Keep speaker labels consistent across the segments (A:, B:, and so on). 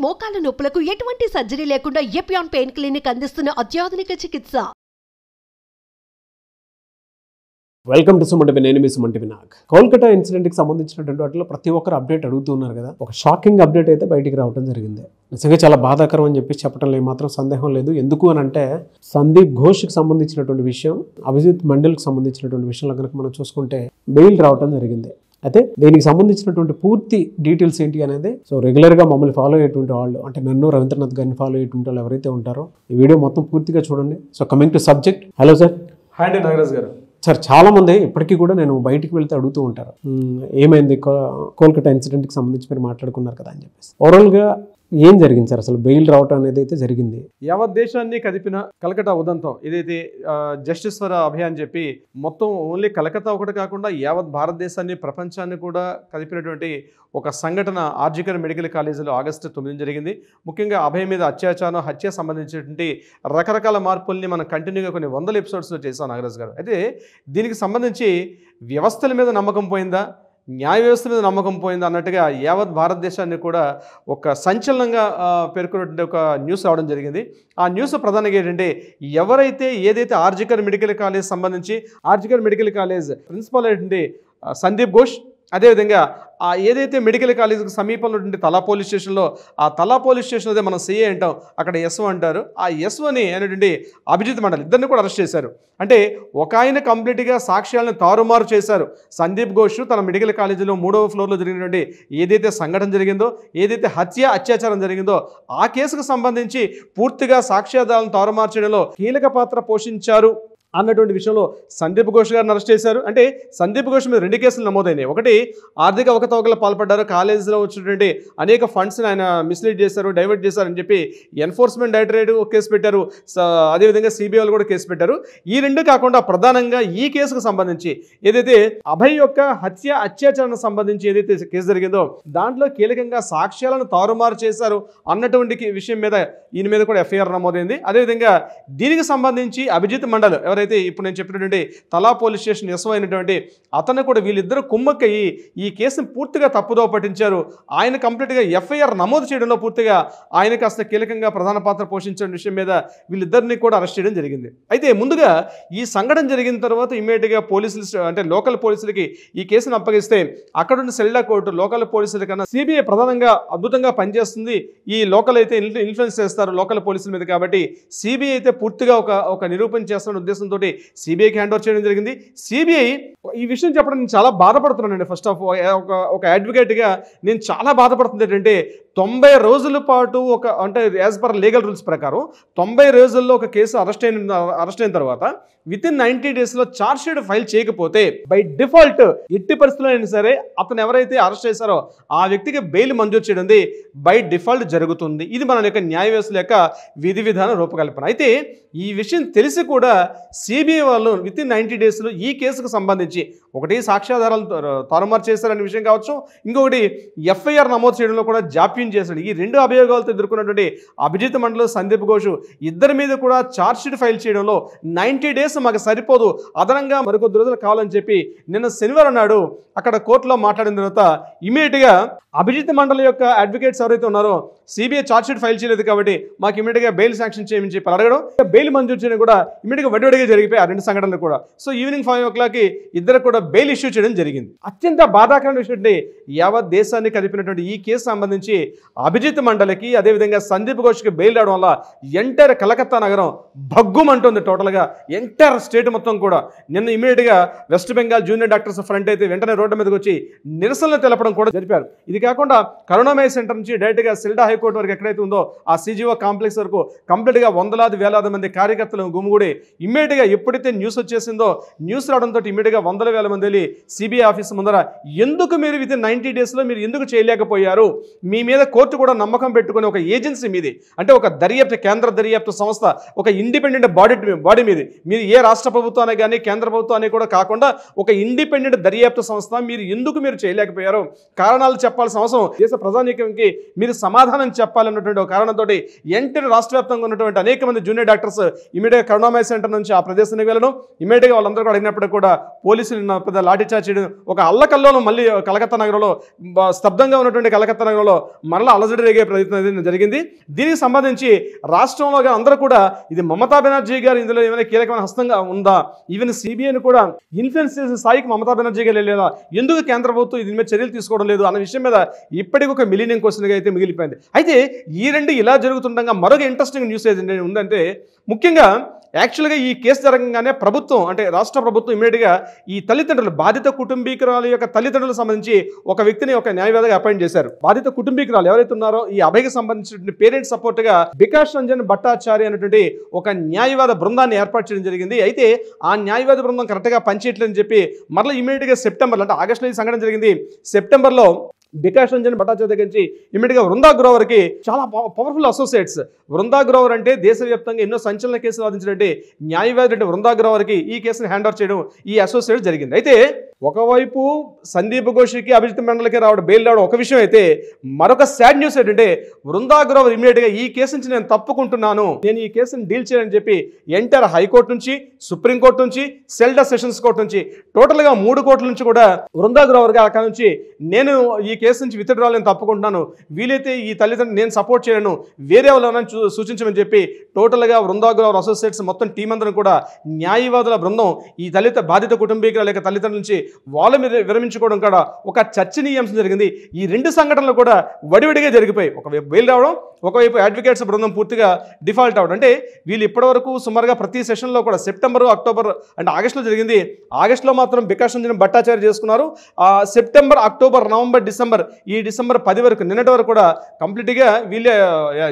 A: మోకాల నొప్పులకు ఎటువంటి సర్జరీ లేకుండా ఎపియాన్ పెయిన్ క్లినిక్ అందిస్తున్న అత్యాధునిక చికిత్స.
B: Welcome to Suman TV. నేను మీ సుమన్ టీవీ. కోల్కతా ఇన్సిడెంట్కి సంబంధించినటువంటి వాటిలో ప్రతి ఒక్కరు అప్డేట్ అడుగుతున్నారు కదా. ఒక షాకింగ్ అప్డేట్ అయితే బయటికి రావడం జరిగింది. నిజంగా చాలా బాధాకరం అని చెప్పి చెప్పడంలో ఏమాత్రం సందేహం లేదు. ఎందుకు అని అంటే సందీప్ ఘోష్కి సంబంధించినటువంటి విషయం, అభిజిత్ మండల్కి సంబంధించినటువంటి విషయంలో కనుక మనం చూసుకుంటే బెయిల్ రావడం జరిగింది. అయితే దీనికి సంబంధించినటువంటి పూర్తి డీటెయిల్స్ ఏంటి అనేది రెగ్యులర్గా మమ్మల్ని ఫాలో అయ్యేటువంటి వాళ్ళు, అంటే నన్ను రవీంద్రనాథ్ గారిని ఫాలో అయ్యేటువంటి వాళ్ళు ఎవరైతే ఉంటారో ఈ వీడియో మొత్తం పూర్తిగా చూడండి. Coming to subject. Hello sir.
C: Hi అండి నాగరాజ్ గారు.
B: సార్, చాలా మంది ఇప్పటికీ కూడా నేను బయటికి వెళ్తే అడుగుతూ ఉంటారు, ఏమైంది కోల్కతా ఇన్సిడెంట్కి సంబంధించి మీరు మాట్లాడుకున్నారు కదా అని చెప్పేసి. ఓవరాల్గా ఏం జరిగింది సార్? అసలు బెయిల్ రావటం అనేది అయితే జరిగింది.
C: యావత్ దేశాన్ని కదిపిన కలకత్తా ఉదంతం ఏదైతే జస్టిస్ ఫర్ అభియాన్ చెప్పి మొత్తం ఓన్లీ కలకత్తా ఒకటి కాకుండా యావత్ భారతదేశాన్ని, ప్రపంచాన్ని కూడా కదిపినటువంటి ఒక సంఘటన ఆర్జికర్ మెడికల్ కాలేజీలో ఆగస్టు 9 జరిగింది. ముఖ్యంగా అభయ్ మీద అత్యాచారం, హత్య సంబంధించినటువంటి రకరకాల మార్పుల్ని మనం కంటిన్యూగా కొన్ని వందల ఎపిసోడ్స్లో చేసాం నాగరాజ్ గారు. అయితే దీనికి సంబంధించి వ్యవస్థల మీద నమ్మకం పోయిందా, న్యాయ వ్యవస్థ మీద నమ్మకం పోయింది అన్నట్టుగా యావత్ భారతదేశాన్ని కూడా ఒక సంచలనంగా పేర్కొన్నటువంటి ఒక న్యూస్ రావడం జరిగింది. ఆ న్యూస్ ప్రధానంగా ఏంటంటే, ఎవరైతే ఏదైతే ఆర్జికర్ మెడికల్ కాలేజ్ సంబంధించి ఆర్జికర్ మెడికల్ కాలేజ్ ప్రిన్సిపాల్ ఏంటంటే సందీప్ ఘోష్, అదేవిధంగా ఏదైతే మెడికల్ కాలేజీకి సమీపంలో ఉండే తలా పోలీస్ స్టేషన్లో, ఆ తలా పోలీస్ స్టేషన్ అదే మనం సిఏ అంటాం, అక్కడ ఎస్ఓ అంటారు, ఆ ఎస్ఓని అనేటువంటి అభిజిత్ మండల్ ఇద్దరిని కూడా అరెస్ట్ చేశారు. అంటే ఒక ఆయన కంప్లీట్గా సాక్ష్యాలను తారుమారు చేశారు. సందీప్ ఘోష్ తన మెడికల్ కాలేజీలో 3వ ఫ్లోర్లో జరిగినటువంటి ఏదైతే సంఘటన జరిగిందో, ఏదైతే అత్యాచారం జరిగిందో ఆ కేసుకు సంబంధించి పూర్తిగా సాక్ష్యాధారాలను తారుమారు చేయడంలో కీలక పాత్ర పోషించారు అన్నటువంటి విషయంలో సందీప్ ఘోష్ గారిని అరెస్ట్ చేశారు. అంటే సందీప్ ఘోష్ మీద 2 కేసులు నమోదైనాయి. ఒకటి ఆర్థిక అవకతవకలు పాల్పడ్డారు, కాలేజీలో వచ్చినటువంటి అనేక ఫండ్స్ని ఆయన మిస్లీడ్ చేశారు, డైవర్ట్ చేశారని చెప్పి ఎన్ఫోర్స్మెంట్ డైరెక్టరేట్ ఒక కేసు పెట్టారు, అదేవిధంగా సిబిఐలు కూడా కేసు పెట్టారు. ఈ 2 కాకుండా ప్రధానంగా ఈ కేసుకు సంబంధించి ఏదైతే అభయ్ యొక్క అత్యాచారానికి సంబంధించి ఏదైతే కేసు జరిగిందో దాంట్లో కీలకంగా సాక్ష్యాలను తారుమారు చేశారు అన్నటువంటి విషయం మీద ఈయన మీద కూడా ఎఫ్ఐఆర్ నమోదైంది. అదేవిధంగా దీనికి సంబంధించి అభిజిత్ మండల్ ఎవరైతే ఇప్పుడు నేను చెప్పినటువంటి తలా పోలీస్ స్టేషన్ ఎస్ఓ అయినటువంటి అతను కూడా వీళ్ళిద్దరూ కుమ్మక్కయ్యి ఈ కేసును పూర్తిగా తప్పుదోవ పట్టించారు. ఆయన కంప్లీట్గా ఎఫ్ఐఆర్ నమోదు చేయడంలో పూర్తిగా ఆయన కాస్త కీలకంగా ప్రధాన పాత్ర పోషించిన విషయం మీద వీళ్ళిద్దరిని కూడా అరెస్ట్ చేయడం జరిగింది. అయితే ముందుగా ఈ సంఘటన జరిగిన తర్వాత ఇమ్మీడియట్గా పోలీసులు, అంటే లోకల్ పోలీసులకి ఈ కేసును అప్పగిస్తే అక్కడున్న సెల్డా కోర్టు లోకల్ పోలీసుల కన్నా సిబిఐ ప్రధానంగా అద్భుతంగా పనిచేస్తుంది. ఈ లోకల్ అయితే ఇన్ఫ్లుయెన్స్ చేస్తారు లోకల్ పోలీసుల మీద, కాబట్టి సిబిఐ అయితే పూర్తిగా ఒక నిరూపణ చేస్తున్న ఉద్దేశంతో సిబిఐకి హ్యాండ్ ఓవర్ చేయడం జరిగింది. సిబిఐ ఈ విషయం చెప్పడం నేను చాలా బాధపడుతున్నానండి. ఫస్ట్ ఆఫ్ ఒక అడ్వకేట్గా నేను చాలా బాధపడుతుంది ఏంటంటే, 90 రోజుల పాటు అంటే యాజ్ పర్ లీగల్ రూల్స్ ప్రకారం 90 రోజుల్లో ఒక కేసు అరెస్ట్ అయిన తర్వాత వితిన్ 90 డేస్లో ఛార్జ్ షీట్ ఫైల్ చేయకపోతే బై డిఫాల్ట్ ఎట్టి పరిస్థితుల్లో అయినా సరే అతను ఎవరైతే అరెస్ట్ చేశారో ఆ వ్యక్తికి బెయిల్ మంజూరు చేయడం బై డిఫాల్ట్ జరుగుతుంది. ఇది మన యొక్క న్యాయ వ్యవస్థ యొక్క విధి విధాన రూపకల్పన. అయితే ఈ విషయం తెలిసి కూడా సిబిఐ వాళ్ళు వితిన్ 90 డేస్లో ఈ కేసుకు సంబంధించి ఒకటి సాక్ష్యాధారాలు తారుమారు చేశారనే విషయం కావచ్చు, ఇంకొకటి ఎఫ్ఐఆర్ నమోదు చేయడంలో కూడా జాప్యం చేశాడు. ఈ 2 అభియోగాలతో ఎదుర్కొన్నటువంటి అభిజిత్ మండల్, సందీప్ ఘోష్ ఇద్దరి మీద కూడా ఛార్జ్ షీట్ ఫైల్ చేయడంలో 90 డేస్ మాకు సరిపోదు, అదనంగా మరికొద్ది రోజులు కావాలని చెప్పి నిన్న శనివారం నాడు అక్కడ కోర్టులో మాట్లాడిన తర్వాత ఇమీడియట్గా అభిజిత్ మండల్ యొక్క అడ్వకేట్స్ ఎవరైతే ఉన్నారో సిబిఐ ఛార్జ్ షీట్ ఫైల్ చేయలేదు కాబట్టి మాకు ఇమీడియట్గా బెయిల్ శాంక్షన్ చేయమని చెప్పి అడగడం, బెయిల్ మంజూరు చేయడం కూడా ఇమీడియట్గా వడివడిగా జరిగిపోయి ఆ 2 సంఘటనలు కూడా. సో ఈవినింగ్ 5 o'clockకి ఇద్దరు కూడా బెయిల్ ఇష్యూ చేయడం జరిగింది. అత్యంత బాధాకరమైన విషయం అంటే, యావత్ దేశాన్ని కదిపినటువంటి ఈ కేసు సంబంధించి అభిజిత్ మండలికి అదేవిధంగా సందీప్ ఘోష్కి బెయిల్ రావడం వల్ల ఎంటైర్ కలకత్తా నగరం భగ్గుమంటుంది. టోటల్గా ఎంటైర్ స్టేట్ మొత్తం కూడా నిన్న ఇమీడియట్గా west Bengal junior doctors front అయితే వెంటనే రోడ్డు మీదకి వచ్చి నిరసనలు తెలపడం కూడా జరిపారు. ఇది కాకుండా కరుణామయ సెంటర్ నుంచి డైరెక్ట్గా సిల్డా హైకోర్టు వరకు ఎక్కడైతే ఉందో ఆ సిజిఓ కాంప్లెక్స్ వరకు కంప్లీట్గా వేలాది మంది కార్యకర్తలు గుమిగూడి ఇమ్మీడియట్గా ఎప్పుడైతే న్యూస్ వచ్చేసిందో, న్యూస్ రావడంతో ఇమ్మీడియట్గా 100,000 మంది వెళ్ళి సిబిఐ ఆఫీస్ ముందర ఎందుకు మీరు వితిన్ 90 డేస్లో మీరు ఎందుకు చేయలేకపోయారు, మీ మీద కోర్టు కూడా నమ్మకం పెట్టుకుని ఒక ఏజెన్సీ మీది, అంటే ఒక కేంద్ర దర్యాప్తు సంస్థ, ఒక ఇండిపెండెంట్ బాడీ మీది, మీరు ఏ రాష్ట్ర ప్రభుత్వాన్ని కానీ కేంద్ర ప్రభుత్వాన్ని కూడా కాకుండా ఒక ఇండిపెండెంట్ దర్యాప్తు సంస్థ, మీరు ఎందుకు చేయలేకపోయారు, కారణాలు చెప్పాల్సిన అవసరం దేశ ప్రజానీకంకి మీరు సమాధానం చెప్పాలన్నటువంటి ఒక కారణంతో ఎంటైర్ రాష్ట్ర వ్యాప్తంగా ఉన్నటువంటి అనేక మంది జూనియర్ డాక్టర్స్ ఇమీడియట్గా కరుణామయ సెంటర్ నుంచి ఆ ప్రదేశానికి వెళ్ళడం, ఇమీడియట్గా వాళ్ళందరూ కూడా అడిగినప్పుడు కూడా పోలీసులు పెద్ద లాఠీ చార్జ్ చేయడం, ఒక అల్లకల్లోనూ మళ్ళీ కలకత్తా నగరంలో స్తబ్దంగా ఉన్నటువంటి కలకత్తా నగరంలో మరలా అలజడి రేగే ప్రయత్నం జరిగింది. దీనికి సంబంధించి రాష్ట్రంలో అందరూ కూడా ఇది మమతా బెనర్జీ గారు ఇందులో ఏమైనా కీలకమైన హస్తంగా ఉందా, ఈవెన్ సిబిఐని కూడా ఇన్ఫ్లుయెన్స్ చేసే స్థాయికి మమతా బెనర్జీ గారు వెళ్ళేలా, ఎందుకు కేంద్ర ప్రభుత్వం దీని మీద చర్యలు తీసుకోవడం లేదు అన్న విషయం మీద ఇప్పటికీ ఒక మిలీనియం క్వశ్చన్గా అయితే మిగిలిపోయింది. అయితే ఈ రెండు ఇలా జరుగుతుండగా మరొక ఇంట్రెస్టింగ్ న్యూస్ ఏదంటే ఉందంటే, ముఖ్యంగా యాక్చువల్గా ఈ కేసు జరగగానే ప్రభుత్వం అంటే రాష్ట్ర ప్రభుత్వం ఇమీడియట్గా ఈ తల్లిదండ్రులు బాధిత కుటుంబీకురాలు యొక్క తల్లిదండ్రులకు సంబంధించి ఒక వ్యక్తిని ఒక న్యాయవాదిగా అపాయింట్ చేశారు. బాధిత కుటుంబీకురాలు ఎవరైతే ఉన్నారో ఈ అభయకి సంబంధించిన పేరెంట్స్ సపోర్ట్గా వికాస్ రంజన్ భట్టాచార్య అనేటువంటి ఒక న్యాయవాద బృందాన్ని ఏర్పాటు చేయడం జరిగింది. అయితే ఆ న్యాయవాద బృందం కరెక్ట్గా పనిచేయట్లేదని చెప్పి మరలా ఇమీడియట్గా సెప్టెంబర్లో, అంటే ఆగస్టులో ఈ సంఘటన జరిగింది, సెప్టెంబర్లో వికాస్ రంజన్ భట్టాచార్య దగ్గర నుంచి ఇమీడియట్గా వృందా గ్రోవర్కి చాలా పవర్ఫుల్ అసోసియేట్స్. వృందా గ్రోవర్ అంటే దేశవ్యాప్తంగా ఎన్నో సంచలన కేసులు వాదించినట్టు న్యాయవాది అంటే వృందా గ్రోవర్కి ఈ కేసును హ్యాండ్ ఓవర్ చేయడం ఈ అసోసియేట్ జరిగింది. అయితే ఒకవైపు సందీప్ ఘోష్కి, అభిజిత్ మండల్కి బెయిల్ రావడం ఒక విషయం అయితే, మరొక సాడ్ న్యూస్ ఏంటంటే వృందా గ్రోవర్ ఇమీడియట్గా ఈ కేసు నుంచి నేను తప్పుకుంటున్నాను, నేను ఈ కేసుని డీల్ చేయాలని చెప్పి ఎంటైర్ హైకోర్టు నుంచి, సుప్రీంకోర్టు నుంచి, సెల్డా సెషన్స్ కోర్టు నుంచి టోటల్గా 3 కోర్టుల నుంచి కూడా వృందా గ్రోవర్గా అక్కడ నుంచి నేను ఈ కేసు నుంచి విత్డ్రా నేను తప్పుకుంటున్నాను, వీలైతే ఈ తల్లిదండ్రులు నేను సపోర్ట్ చేయను, వేరే వాళ్ళని సూచించమని చెప్పి టోటల్గా వృందా గ్రోవర్ అసోసియేట్స్ మొత్తం టీం అందరం కూడా న్యాయవాదుల బృందం ఈ బాధిత కుటుంబీకుల లేక తల్లిదండ్రుల నుంచి వాళ్ళ మీద విరమించుకోవడం కూడా ఒక చర్చనీయాంశం జరిగింది. ఈ రెండు సంఘటనలు కూడా వడివడిగా జరిగిపోయి, ఒకవైపు బెయిల్ రావడం, ఒకవైపు అడ్వకేట్స్ బృందం పూర్తిగా డిఫాల్ట్ అవడం. అంటే వీళ్ళు ఇప్పటివరకు సుమారుగా ప్రతి సెషన్లో కూడా సెప్టెంబర్, అక్టోబర్ అంటే ఆగస్టులో జరిగింది, ఆగస్టులో మాత్రం వికాస్ రంజన్ భట్టాచార్య చేసుకున్నారు. సెప్టెంబర్, అక్టోబర్, నవంబర్, డిసెంబర్, ఈ డిసెంబర్ 10 వరకు నిన్నటి వరకు కూడా కంప్లీట్గా వీళ్ళే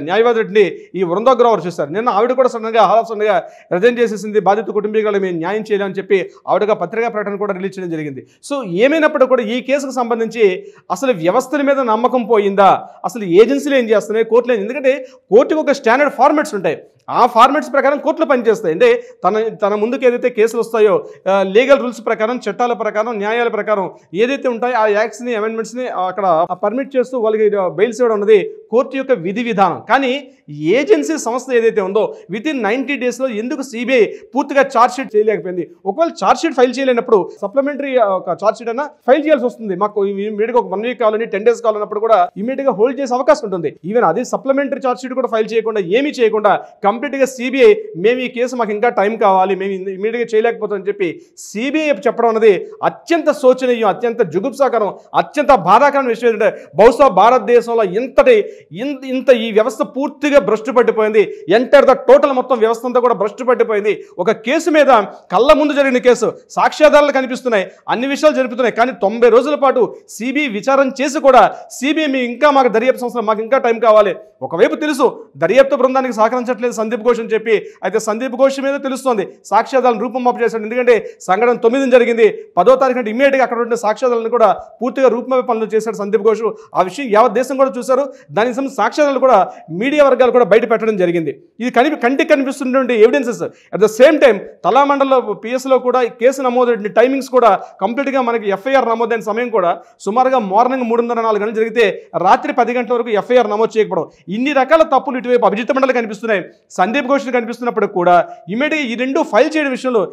C: న్యాయవాదిని ఈ వృందా గ్రోవర్ చూస్తారు. నిన్న ఆవిడ కూడా సడన్గా సడన్గా రిజైన్ చేసేసింది, బాధిత కుటుంబీకులు మేము న్యాయం చేయాలని చెప్పి ఆవిడగా పత్రికా ప్రకటన కూడా రిలీజ్ చేయడం జరిగింది. సో ఏమైనప్పుడు కూడా ఈ కేసుకు సంబంధించి అసలు వ్యవస్థల మీద నమ్మకం పోయిందా, అసలు ఏజెన్సీలు ఏం చేస్తున్నాయి, కోర్టులు, ఎందుకంటే కోర్టుకు ఒక స్టాండర్డ్ ఫార్మాట్స్ ఉంటాయి, ఆ ఫార్మాట్స్ ప్రకారం కోర్టులు పనిచేస్తాయి. అంటే తన ముందుకు ఏదైతే కేసులు వస్తాయో లీగల్ రూల్స్ ప్రకారం, చట్టాల ప్రకారం, న్యాయాల ప్రకారం ఏదైతే ఉంటాయో ఆ యాక్ట్స్ని, అమెండ్మెంట్స్ని అక్కడ పర్మిట్ చేస్తూ వాళ్ళకి బెయిల్స్ ఇవ్వడం ఉన్నది కోర్టు యొక్క విధి విధానం. కానీ ఏజెన్సీ సంస్థ ఏదైతే ఉందో వితిన్ 90 డేస్లో ఎందుకు సిబిఐ పూర్తిగా ఛార్జ్ షీట్ చేయలేకపోయింది? ఒకవేళ ఛార్జ్ షీట్ ఫైల్ చేయలేనప్పుడు సప్లిమెంటరీ ఒక ఛార్జ్ షీట్ అన్నా ఫైల్ చేయాల్సి వస్తుంది. మాకు ఇమీడియట్గా ఒక 1 వీక్ కావాలని, 10 డేస్ కావాలన్నప్పుడు కూడా ఇమీడియట్గా హోల్డ్ చేసే అవకాశం ఉంటుంది. ఈవెన్ అది సప్లిమెంటరీ ఛార్జ్ షీట్ కూడా ఫైల్ చేయకుండా, ఏమీ చేయకుండా కంప్లీట్గా సిబిఐ మేము ఈ కేసు మాకు ఇంకా టైం కావాలి, మేము ఇమీడియట్గా చేయలేకపోతామని చెప్పి సిబిఐ చెప్పడం అనేది అత్యంత శోచనీయం, అత్యంత జుగుప్సాకరం, అత్యంత బాధాకరమైన విషయం. ఏంటంటే బహుశా భారతదేశంలో ఇంత ఈ వ్యవస్థ పూర్తిగా భ్రష్టు పట్టిపోయింది. ఎంటర్ ద టోటల్ మొత్తం వ్యవస్థ అంతా కూడా భ్రష్టు పట్టిపోయింది. ఒక కేసు మీద కళ్ళ ముందు జరిగిన కేసు, సాక్ష్యాధారాలు కనిపిస్తున్నాయి, అన్ని విషయాలు జరుపుతున్నాయి, కానీ 90 రోజుల పాటు సిబిఐ విచారణ చేసి కూడా సిబిఐ ఇంకా మాకు దర్యాప్తు సంస్థ మాకు ఇంకా టైం కావాలి. ఒకవైపు తెలుసు దర్యాప్తు బృందానికి సహకరించట్లేదు సందీప్ ఘోష్ అని చెప్పి, అయితే సందీప్ ఘోష్ మీద తెలుస్తోంది సాక్ష్యాధారాలను రూపమాపు చేశాడు. ఎందుకంటే సంఘటన 9 జరిగింది, 10వ తారీఖు అంటే ఇమీడియట్గా అక్కడ ఉండే సాక్ష్యాధారాలను కూడా పూర్తిగా రూపమాపే పనులు చేశాడు సందీప్ ఘోష్. ఆ విషయం యావత్ దేశం కూడా చూశారు. దానికి సంబంధించిన సాక్ష్యాధారాలు కూడా మీడియా వర్గాలు కూడా బయట పెట్టడం జరిగింది. ఇది కంటికి కనిపిస్తున్నటువంటి evidences. At the same time తలామండల్లో పిఎస్లో కూడా కేసు నమోదు టైమింగ్స్ కూడా కంప్లీట్గా మనకి ఎఫ్ఐఆర్ నమోదైన సమయం కూడా సుమారుగా మార్నింగ్ 3:30-4 గంటలు జరిగితే రాత్రి 10 గంటల వరకు ఎఫ్ఐఆర్ నమోదు చేయకపోవడం, ఇన్ని రకాల తప్పులు ఇటువైపు అభిజిత్ మండలి కనిపిస్తున్నాయి, సందీప్ ఘోష్ కనిపిస్తున్నప్పుడు కూడా ఇమీడియట్గా ఈ రెండు ఫైల్ చేయడం విషయంలో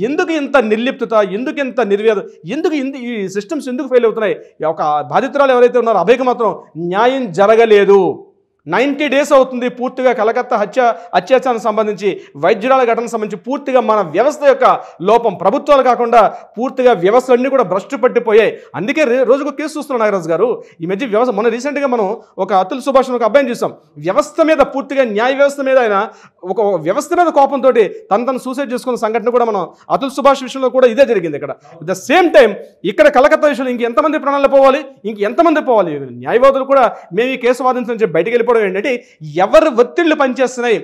C: ఎందుకు ఇంత నిర్లిప్తత, ఎందుకు ఇంత నిర్వేదం, ఎందుకు ఈ సిస్టమ్స్ ఎందుకు ఫెయిల్ అవుతున్నాయి? ఒక బాధితురాలు ఎవరైతే ఉన్నారో అభయకు మాత్రం న్యాయం జరగలేదు. 90 డేస్ అవుతుంది పూర్తిగా కలకత్తా అత్యాచారానికి సంబంధించి, వైద్యురాల ఘటనకు సంబంధించి పూర్తిగా మన వ్యవస్థ యొక్క లోపం, ప్రభుత్వాలు కాకుండా పూర్తిగా వ్యవస్థలన్నీ కూడా భ్రష్టు పట్టిపోయాయి. అందుకే రోజుకు కేసు చూస్తున్నాం నాగరాజు గారు. ఈ మధ్య వ్యవస్థ మొన్న రీసెంట్గా మనం ఒక అతుల్ సుభాష్ ఒక అబ్బాయిని చూసాం, వ్యవస్థ మీద పూర్తిగా న్యాయ వ్యవస్థ మీద ఆయన ఒక వ్యవస్థ మీద కోపంతో తను సూసైడ్ చేసుకున్న సంఘటన కూడా మనం అతుల్ సుభాష్ విషయంలో కూడా ఇదే జరిగింది. ఇక్కడ ద సేమ్ టైం ఇక్కడ కలకత్తా విషయంలో ఇంకెంతమంది ప్రాణాలు పోవాలి, ఇంకెంతమంది పోవాలి? న్యాయవాదులు కూడా మేము ఈ కేసు వాదించని చెప్పి బయటకు వెళ్ళిపోవడం ఏంటంటే ఎవరు ఒత్తిళ్లు పనిచేస్తున్నాయి?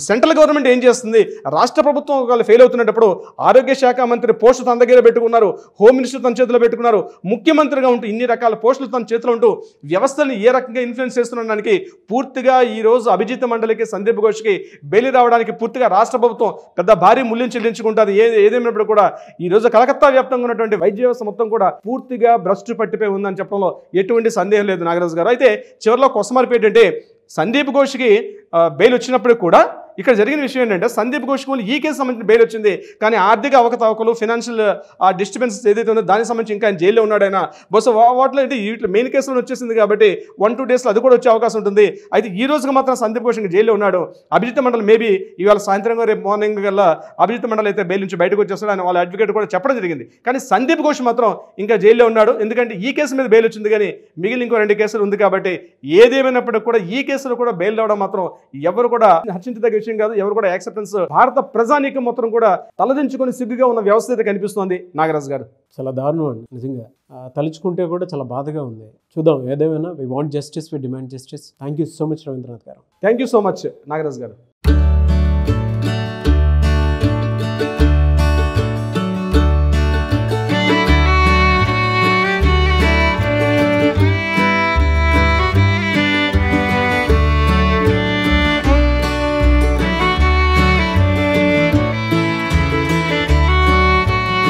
C: సెంట్రల్ గవర్నమెంట్ ఏం చేస్తుంది? రాష్ట్ర ప్రభుత్వం ఒకవేళ ఫెయిల్ అవుతున్నప్పుడు ఆరోగ్య శాఖ మంత్రి పోస్టు తన దగ్గర పెట్టుకున్నారు, హోమ్ మినిస్టర్ తన చేతిలో పెట్టుకున్నారు, ముఖ్యమంత్రిగా ఉంటూ ఇన్ని రకాల పోస్టులు తన చేతిలో ఉంటూ వ్యవస్థని ఏ రకంగా ఇన్ఫ్లుయెన్స్ చేస్తున్నదానికి పూర్తిగా ఈ రోజు అభిజిత్ మండలికి, సందీప్ ఘోష్కి బెయిల్ రావడానికి పూర్తిగా రాష్ట్ర ప్రభుత్వం పెద్ద భారీ మూల్యం చెల్లించుకుంటుంది. ఏదేమైనప్పుడు కూడా ఈ రోజు కలకత్తా వ్యాప్తంగా ఉన్నటువంటి వైద్య వ్యవస్థ మొత్తం కూడా పూర్తిగా భ్రష్టు పట్టిపోయి ఉందని చెప్పడంలో ఎటువంటి సందేహం లేదు నాగరాజు గారు. అయితే చివరిలో కొసమార్పు ఏంటంటే సందీప్ ఘోష్కి బెయిల్ వచ్చినప్పుడు కూడా ఇక్కడ జరిగిన విషయం ఏంటంటే సందీప్ ఘోష్ ఈ కేసు సంబంధించిన బెయిల్ వచ్చింది, కానీ ఆర్థిక అవకతవకలు ఫైనాన్షియల్ డిస్టర్బెన్సెస్ ఏదైతే ఉందో దానికి సంబంధించి ఇంకా ఆయన జైల్లో ఉన్నాడు. ఆయన బహుశా వాటిలో అంటే వీటిలో మెయిన్ కేసులో వచ్చేసింది కాబట్టి 1-2 డేస్లో అది కూడా వచ్చే అవకాశం ఉంటుంది. అయితే ఈ రోజుగా మాత్రం సందీప్ ఘోష్ జైల్లో ఉన్నాడు. అభిజిత్ మండల్ మేబీ ఇవాళ సాయంత్రం రేపు మార్నింగ్ కల్లా అభిజిత్ మండల్ అయితే బెయిల్ నుంచి బయటకు వచ్చేస్తాడు అని వాళ్ళ అడ్వకేట్ కూడా చెప్పడం జరిగింది. కానీ సందీప్ ఘోష్ మాత్రం ఇంకా జైల్లో ఉన్నాడు. ఎందుకంటే ఈ కేసు మీద బెయిల్ వచ్చింది, కానీ మిగిలిన ఇంకో 2 కేసులు ఉంది కాబట్టి ఏదేమైనప్పటికీ కూడా ఈ కేసులో కూడా బెయిల్ రావడం మాత్రం ఎవరు కూడా హర్షించదగ్గ విషయం కాదు. ఎవరు కూడా యాక్సెప్టెన్స్ భారత ప్రజానీకం మొత్తం కూడా తలదించుకొని సిగ్గుగా ఉన్న వ్యవస్థ అయితే కనిపిస్తోంది నాగరాజు గారు.
B: చాలా దారుణం అండి నిజంగా. తలుచుకుంటే కూడా చాలా బాధగా ఉంది. చూద్దాం, ఏదేమైనా we want justice, we demand justice. Thank you so much Ravindranath garu.
C: Thank you so much Nagaraju గారు.